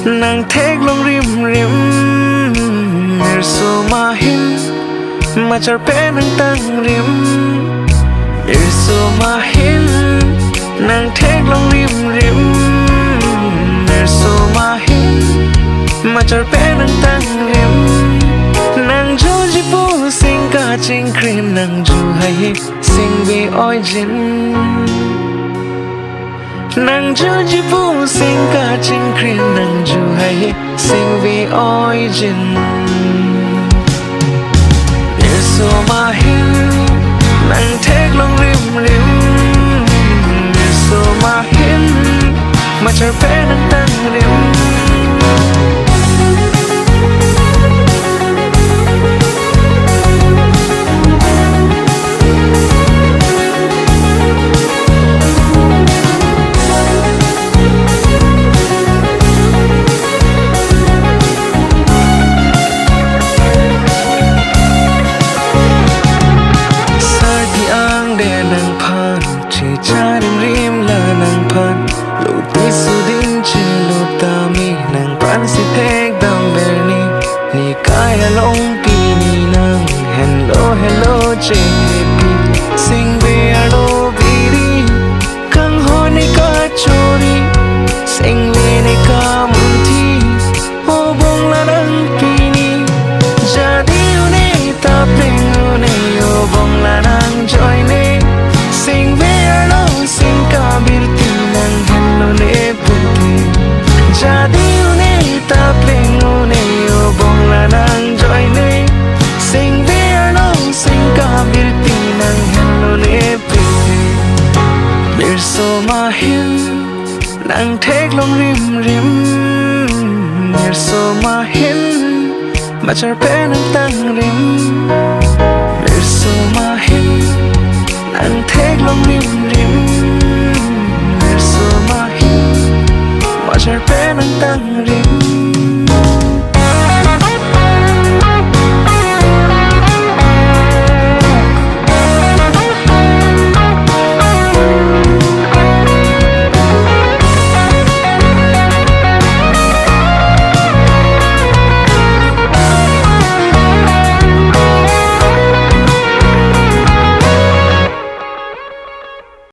nàng thét lông rim người số mà hin mà chợt bé nàng tăng rim người số mà hin nàng thét lông rim người số mà hin mà chợt bé nàng tăng rim nàng cho chỉ bu sinh cả chính cream nàng dù hay sinh vì origin nàng cho chỉ bu sinh cả chính cream nàng dù hay sinh vì origin người số mà hin nàng thét lông rim người số mà hin mà chợt bé nàng tăng rim cha đêm rim là nàng pan lũ tí su din chỉ lũ ta mi nàng pan si thek đam berni ni kai along pi ni nàng hello che pi sing ve alo viri kang ho ni ka chori sing le ni ka mun thi ho bong la nang pi ni jadi une ta pling une ho bong la nang joy ne sing ve sing ka birti nang hello ne puti jadi une ta pling une o bong la nang joy ne sing ve sing ka birti nang hello ne puti bir so ma hin nang thek long rim bir so ma hin ma char pe nang tang rim bir so ma hin nang thek long rim mà chợt bé nắng tăng rim